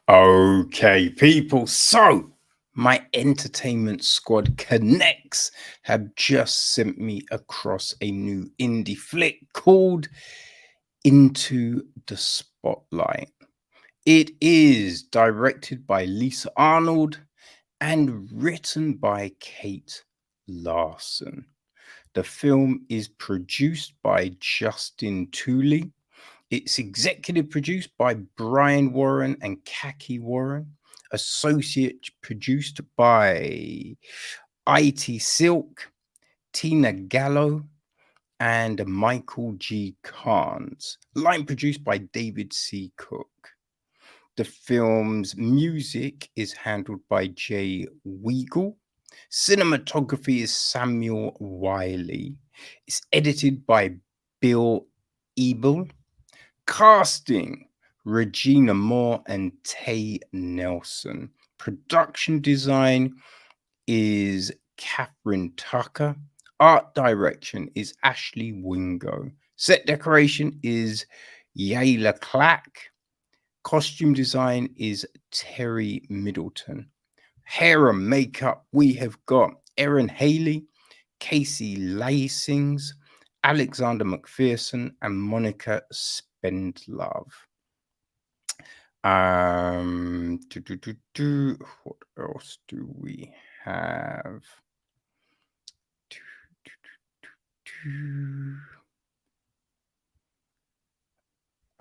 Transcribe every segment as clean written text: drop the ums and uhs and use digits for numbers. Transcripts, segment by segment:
Okay, people. So, my entertainment squad connects have just sent me across a new indie flick called Into the Spotlight. It is directed by Lisa Arnold and written by Kate Larson. The film is produced by Justin Tooley. It's executive produced by Brian Warren and Kaki Warren. Associate produced by IT Silk, Tina Gallo, and Michael G. Carnes. Line produced by David C. Cook. The film's music is handled by Jay Weigel. Cinematography is Samuel Wiley. It's edited by Bill Ebel. Casting Regina Moore and Tay Nelson. Production design is Catherine Tucker. Art direction is Ashley Wingo. Set decoration is Yayla Clack. Costume design is Terry Middleton. Hair and makeup, we have got Erin Haley, Casey Lacings, Alexander McPherson, and Monica Spendlove. What else do we have?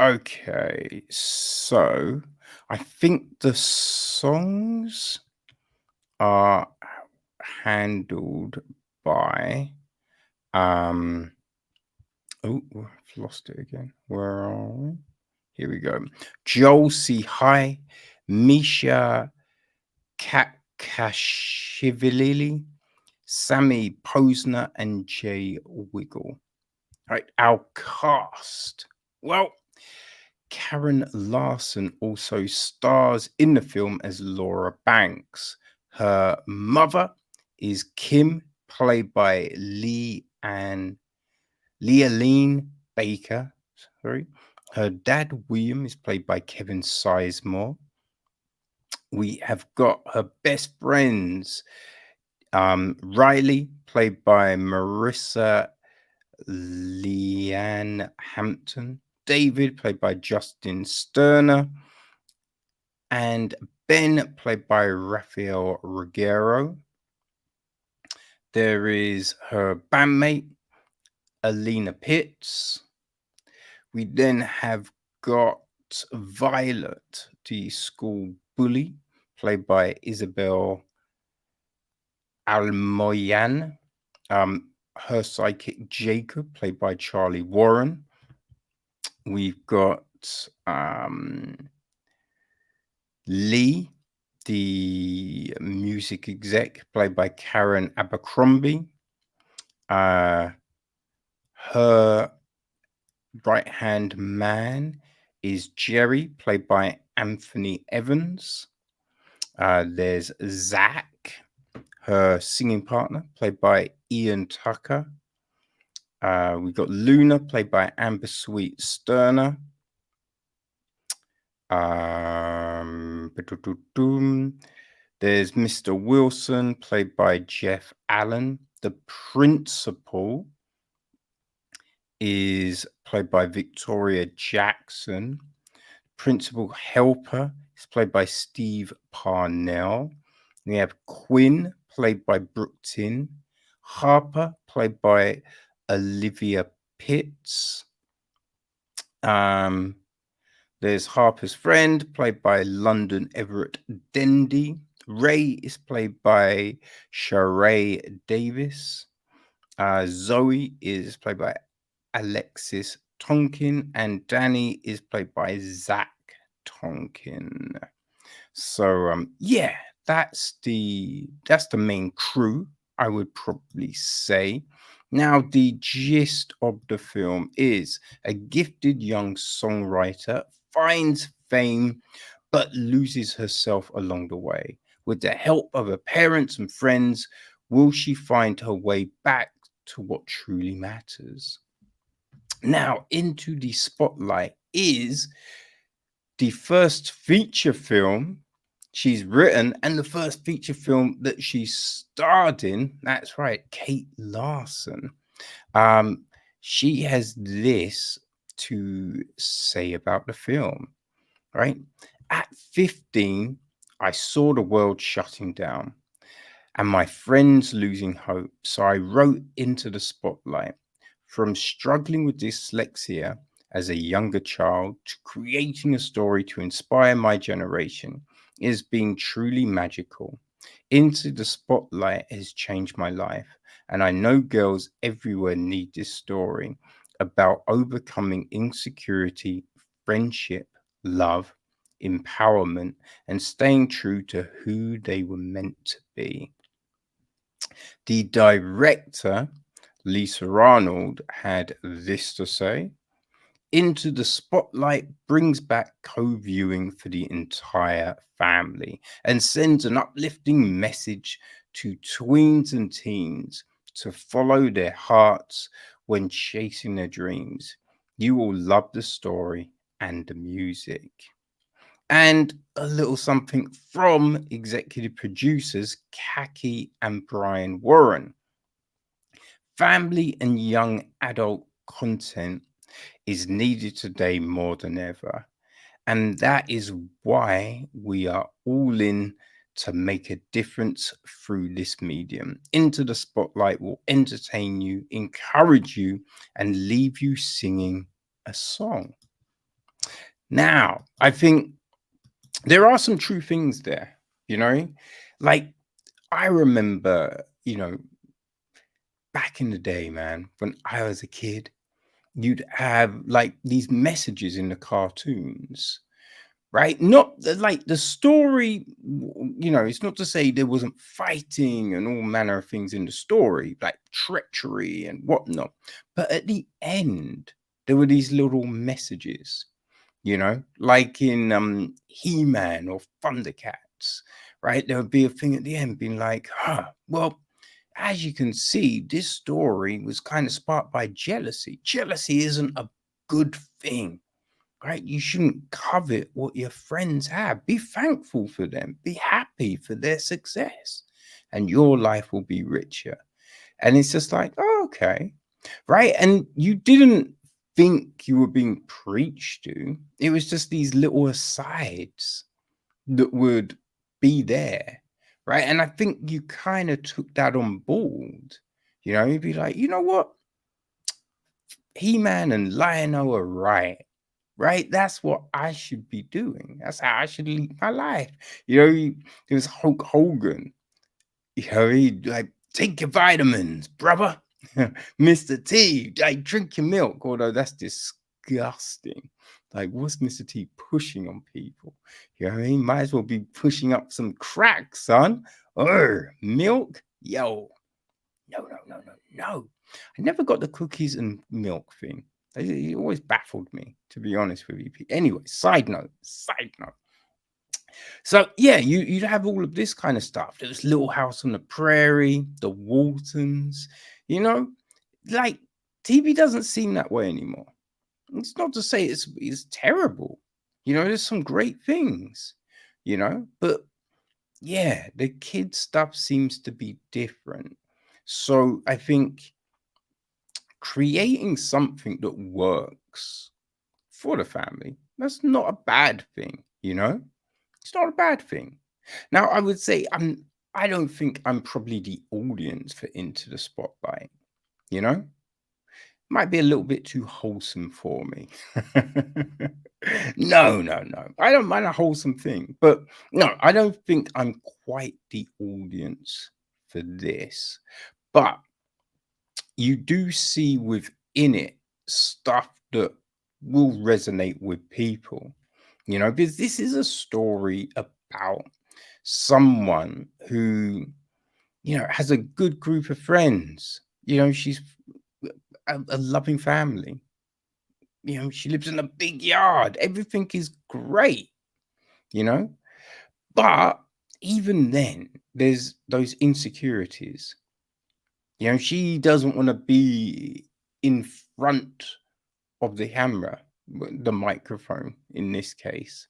Okay, so I think the songs are handled by oh, I've lost it again. Where are we? Here we go. Joel C. High, Misha Kakashvili, Sammy Posner, and Jay Wiggle. All right, our cast. Well, Karen Larson also stars in the film as Laura Banks. Her mother is Kim, played by Leigh-Allyn Baker. Sorry. Her dad, William, is played by Kevin Sizemore. We have got her best friends, Riley, played by Marisa Lynae Hampton. David, played by Justin Sterner. And Ben, played by Raphael Ruggero. There is her bandmate, Alena Pitts. We then have got Violet, the school bully, played by Isabel Almoyan. Her sidekick, Jacob, played by Charlie Warren. We've got Lee, the music exec, played by Karen Abercrombie. Her right-hand man is Jerry, played by Anthony Evans. There's Zach, her singing partner, played by Ian Tucker. We've got Luna, played by Amber Sweet Sterner. There's Mr. Wilson, played by Jeff Allen. The principal is played by Victoria Jackson. Principal helper is played by Steve Parnell. We have Quinn, played by Brooke Tin. Harper, played by Olivia Pitts. There's Harper's friend, played by London Everett Dendy. Ray is played by Sheree Davis. Zoe is played by Alexis Tonkin, and Danny is played by Zach Tonkin. So yeah, that's the main crew, I would probably say. Now, the gist of the film is a gifted young songwriter finds fame but loses herself along the way. With the help of her parents and friends, will she find her way back to what truly matters? Now, Into the Spotlight is The first feature film she's written and the first feature film that she starred in, that's right, Kate Larson. Um, she has this to say about the film, right? At 15, I saw the world shutting down and my friends losing hope. So I wrote into the spotlight. From struggling with dyslexia as a younger child to creating a story to inspire my generation is being truly magical. Into the Spotlight has changed my life, and I know girls everywhere need this story about overcoming insecurity, friendship, love, empowerment, and staying true to who they were meant to be. The director, Lisa Arnold, had this to say. Into the Spotlight brings back co viewing for the entire family and sends an uplifting message to tweens and teens to follow their hearts when chasing their dreams. You will love the story and the music. And a little something from executive producers Kaki and Brian Warren. Family and young adult content is needed today more than ever. And that is why we are all in to make a difference through this medium. Into the Spotlight will entertain you, encourage you, and leave you singing a song. Now, I think there are some true things there, you know? Like, I remember, back in the day, man, when I was a kid, you'd have like these messages in the cartoons, right? Not like the story, it's not to say there wasn't fighting and all manner of things in the story, like treachery and whatnot. But at the end, there were these little messages, like in He-Man or Thundercats, right? There would be a thing at the end being like, well, as you can see, this story was kind of sparked by jealousy. Jealousy isn't a good thing, right? You shouldn't covet what your friends have. Be thankful for them, be happy for their success, and your life will be richer. And it's just like, oh, okay, right? And you didn't think you were being preached to, it was just these little asides that would be there, right? And I think you kind of took that on board. You'd be like, you know what? He-Man and Lion-O are right? That's what I should be doing. That's how I should lead my life. There was Hulk Hogan. He like, take your vitamins, brother. Mr. T, like, drink your milk. Although that's disgusting. Like, what's Mr. T pushing on people? You know what I mean? Might as well be pushing up some crack, son. Milk? Yo. No. I never got the cookies and milk thing. It always baffled me, to be honest with you. Anyway, side note. So yeah, you'd have all of this kind of stuff. There was Little House on the Prairie, the Waltons, like TV doesn't seem that way anymore. It's not to say it's terrible. There's some great things, but yeah, the kid stuff seems to be different. So I think creating something that works for the family, that's not a bad thing, It's not a bad thing. Now, I would say I don't think I'm probably the audience for Into the Spotlight, you know? Might be a little bit too wholesome for me. No. I don't mind a wholesome thing, but no, I don't think I'm quite the audience for this. But you do see within it stuff that will resonate with people, because this is a story about someone who, has a good group of friends. She's a loving family. She lives in a big yard. Everything is great, you know? But even then, there's those insecurities. She doesn't want to be in front of the camera, the microphone in this case.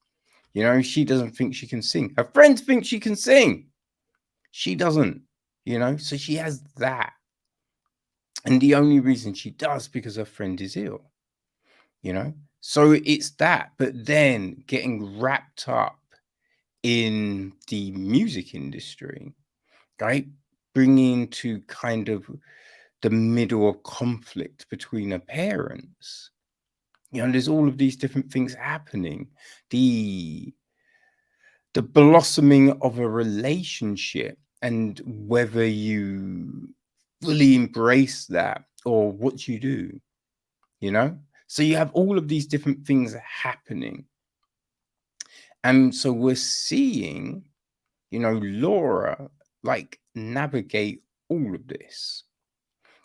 She doesn't think she can sing. Her friends think she can sing. She doesn't, so she has that. And the only reason she does because her friend is ill, So it's that. But then getting wrapped up in the music industry, right? Bringing to kind of the middle of conflict between her parents. There's all of these different things happening. The blossoming of a relationship, and whether you fully embrace that or what you do, So you have all of these different things happening. And so we're seeing, Laura like navigate all of this,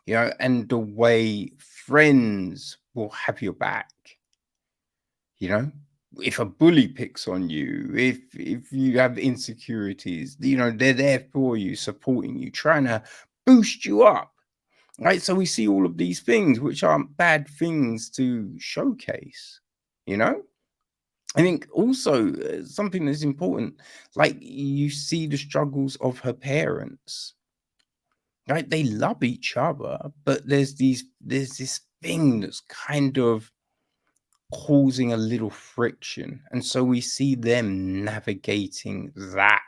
and the way friends will have your back, if a bully picks on you, if you have insecurities, they're there for you, supporting you, trying to boost you up, right? So we see all of these things, which aren't bad things to showcase. I think also something that's important, like you see the struggles of her parents, right? They love each other, but there's this thing that's kind of causing a little friction. And so we see them navigating that,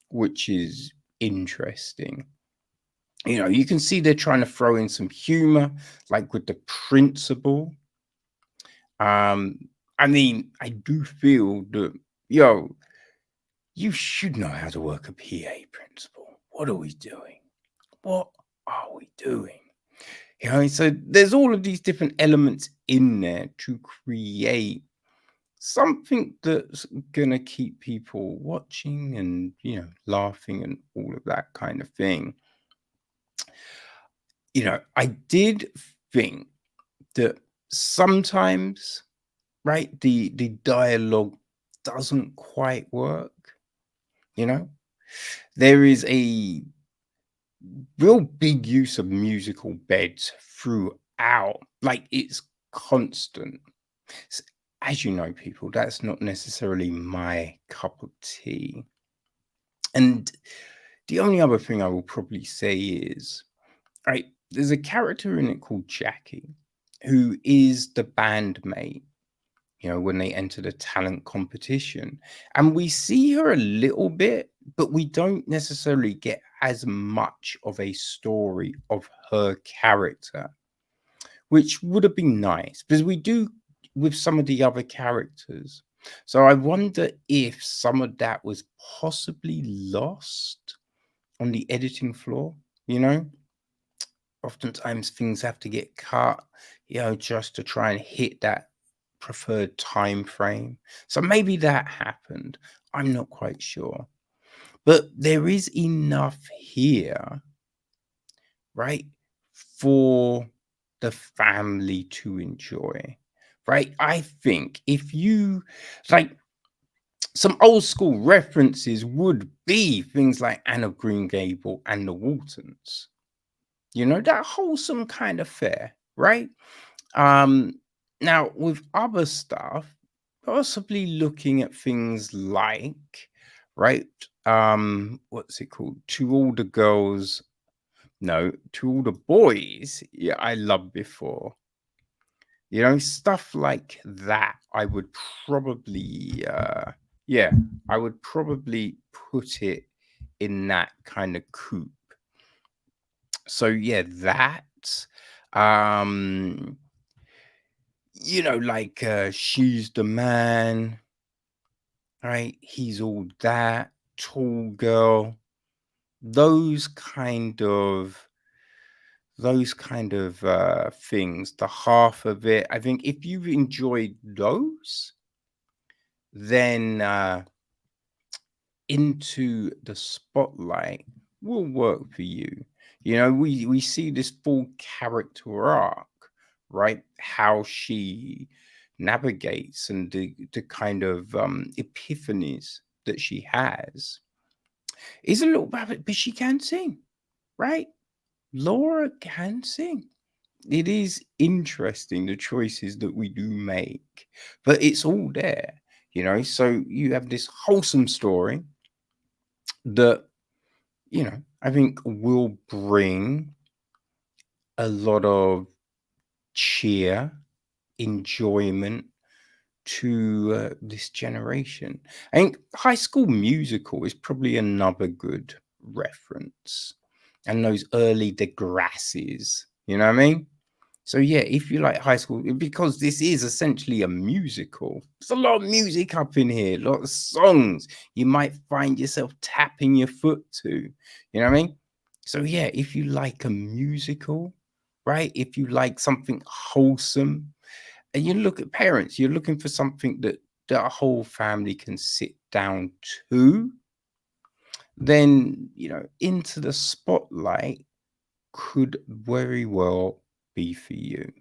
which is interesting. You can see they're trying to throw in some humor, like with the principal. I mean, I do feel that, you should know how to work a PA, principal. What are we doing? What are we doing? So there's all of these different elements in there to create something that's gonna keep people watching and laughing and all of that kind of thing. I did think that sometimes, right, the dialogue doesn't quite work. There is a real big use of musical beds throughout, like it's constant. As you know, people, that's not necessarily my cup of tea. And the only other thing I will probably say is, right, there's a character in it called Jackie, who is the bandmate, when they enter the talent competition. And we see her a little bit, but we don't necessarily get as much of a story of her character, which would have been nice because we do with some of the other characters. So I wonder if some of that was possibly lost on the editing floor, Oftentimes things have to get cut, just to try and hit that preferred time frame. So maybe that happened. I'm not quite sure. But there is enough here, right, for the family to enjoy, right? I think if you like, some old school references would be things like Anne of Green Gable and the Waltons, that wholesome kind of fare, right? Um, Now with other stuff, possibly looking at things like, right? What's it called? To All the Girls, no, To All the Boys. Yeah, I loved before. Stuff like that. I would probably, yeah, I would probably put it in that kind of coupe. So yeah, that. Um, like She's the Man, right? He's All That, Tall Girl, those kind of things, the half of it. I think if you've enjoyed those, then Into the Spotlight will work for you. We see this full character arc, right? How she navigates and the kind of epiphanies that she has is a little bit, but she can sing, right? Laura can sing. It is interesting the choices that we do make, but it's all there. you know. So you have this wholesome story that, you know, I think will bring a lot of cheer, enjoyment to this generation. I think High School Musical is probably another good reference, and those early Degrassis, you know what I mean? So yeah, if you like High School, because this is essentially a musical, there's a lot of music up in here, a lot of songs. You might find yourself tapping your foot to, you know what I mean? So yeah, if you like a musical, right? If you like something wholesome, and you look at parents, you're looking for something that a whole family can sit down to, then, you know, Into the Spotlight could very well be for you.